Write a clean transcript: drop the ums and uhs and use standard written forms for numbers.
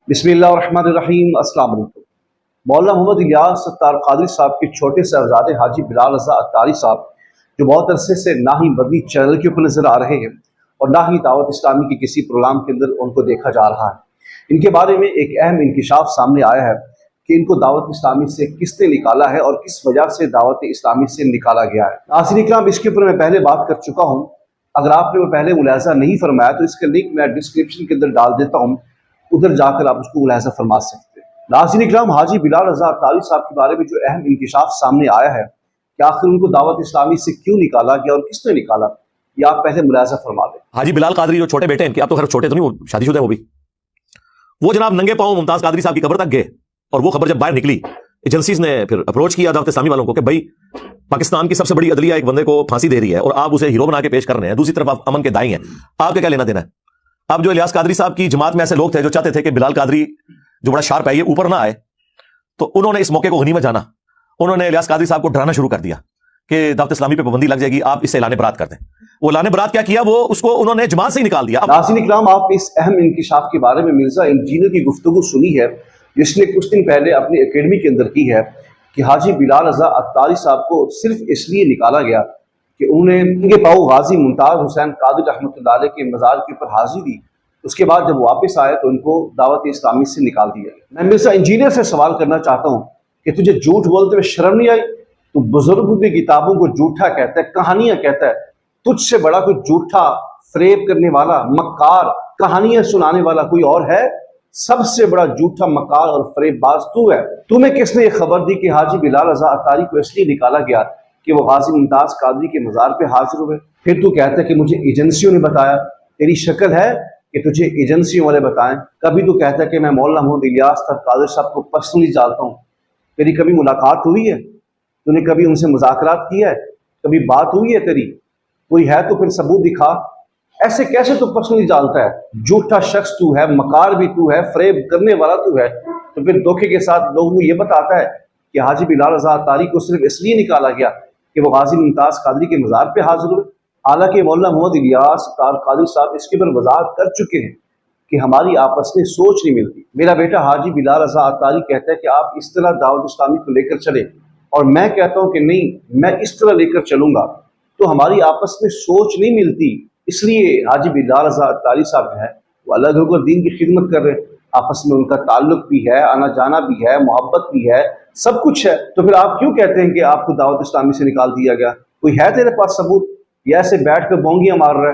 बिस्मिल्लाहिर्रहमानिर्रहीम। अस्सलाम वालेकुम। मौलाना मोहम्मद इलियास सत्तार कादरी साहब के छोटे साहबजादे हाजी बिलाल रज़ा अत्तारी साहब जो बहुत अरसे से ना ही मदनी चैनल के ऊपर नज़र आ रहे हैं और ना ही दावत इस्लामी के किसी प्रोग्राम के अंदर उनको देखा जा रहा है। इनके बारे में एक अहम इंकिशाफ सामने आया है कि इनको दावत इस्लामी से किसने निकाला है और किस वजह से दावत इस्लामी से निकाला गया है। नाज़रीन इकराम, इसके ऊपर मैं पहले बात कर चुका हूँ। अगर आपने वो पहले मुलाहिज़ा नहीं फरमाया तो इसका लिंक मैं डिस्क्रिप्शन के अंदर डाल देता हूँ, उधर जाकर आप उसको मुलाहिज़ा फरमा सकते हैं। नाज़रीन इकराम, हाजी बिलाल रज़ा अत्तारी साहब के बारे में जो अहम इंकिशाफ सामने आया है कि आखिर उनको दावत इस्लामी से क्यों निकाला गया और किसने निकाला, ये आप पहले मुलाहिज़ा फरमा लें। हाजी बिलाल कादरी जो छोटे बेटे हैं इनके, अब तो खैर छोटे तो नहीं, वो शादीशुदा है वो जनाब नंगे पांव मुमताज कादरी साहब की कब्र तक गए और वो खबर जब बाहर निकली, एजेंसीज ने फिर अप्रोच किया दावत इस्लामी वालों को कि भाई पाकिस्तान की सबसे बड़ी अदलिया एक बंदे को फांसी दे रही है और आप उसे हीरो बना के पेश कर रहे हैं, दूसरी तरफ आप अमन के दाई हैं, आपके क्या लेना देना है। अब जो इलियास कादरी साहब की जमात में ऐसे लोग थे जो चाहते थे कि बिलाल कादरी जो बड़ा शार्प है ये ऊपर ना आए, तो उन्होंने इस मौके को गनीमत जाना, उन्होंने इलियास कादरी साहब को डराना शुरू कर दिया कि दावत इस्लामी पे पाबंदी लग जाएगी, आप इससे ऐलान बरात कर दें। वो ऐलान बरात क्या किया, वो उसको उन्होंने जमात से ही निकाल दिया। नाज़रीन इकराम, आप इस अहम इंकिशाफ के बारे में मिर्जा इंजीनियर की गुफ्तगू सुनी है जिसने कुछ दिन पहले अपनी एकेडमी के अंदर की है कि हाजी बिलाल रज़ा अत्तारी साहब को सिर्फ इसलिए निकाला गया कि उन्होंने नंगे पाँव गाजी मुमताज हुसैन कादरी रहमतुल्लाह अलैह के मज़ार के ऊपर हाजिरी दी। उसके बाद जब वापस आए तो उनको दावत इस्लामी से निकाल दिया। मैं मिर्जा इंजीनियर से सवाल करना चाहता हूँ कि तुझे झूठ बोलते हुए शर्म नहीं आई? तू बुजुर्गों की किताबों को झूठा कहता है, कहानियां कहता है, तुझसे बड़ा कोई झूठा फरेब करने वाला, मक्कार, कहानियां सुनाने वाला कोई और है? सबसे बड़ा झूठा, मक्कार और फरेबबाज तू है। तुम्हें किसने ये खबर दी कि हाजी बिलाल रज़ा अत्तारी को इसलिए निकाला गया कि वो गाजी मुमताज कादरी के मज़ार पे हाजिर हुए? फिर तू कहता है कि मुझे एजेंसियों ने बताया। तेरी शक्ल है कि तुझे एजेंसियों वाले बताएं। कभी तू कहता है कि मैं मौलाना मोहम्मद इलियास कादरी साहब को पर्सनली जानता हूँ। तेरी कभी मुलाकात हुई है? तूने कभी उनसे मुज़ाकरात किया है? कभी बात हुई है तेरी? कोई है तो फिर सबूत दिखा। ऐसे कैसे तू पर्सनली जानता है? झूठा शख्स तू है, मकार भी तू है, फरेब करने वाला तू है। तो फिर धोखे के साथ लोगों को ये बताता है कि हाजी बिलाल रज़ा अत्तारी को सिर्फ इसलिए निकाला गया कि वो गाजी मुमताज कादरी के मज़ार पे हाजिर हुए। हालांकि मौलाना मोहम्मद इलियास कादरी साहब इसके ऊपर वजाहत कर चुके हैं कि हमारी आपस में सोच नहीं मिलती। मेरा बेटा हाजी बिलाल रज़ा अत्तारी कहता है कि आप इस तरह दावत इस्लामी को लेकर चले और मैं कहता हूँ कि नहीं, मैं इस तरह लेकर चलूंगा, तो हमारी आपस में सोच नहीं मिलती। इसलिए हाजी बिलाल रज़ा अत्तारी साहब जो है वो अलग होकर दीन की खिदमत कर रहे हैं। आपस में उनका ताल्लुक भी है, आना जाना भी है, मोहब्बत भी है, सब कुछ है। तो फिर आप क्यों कहते हैं कि आपको दावत इस्लामी से निकाल दिया गया? कोई है तेरे पास सबूत या ऐसे बैठ कर बोंगियां मार रहा है?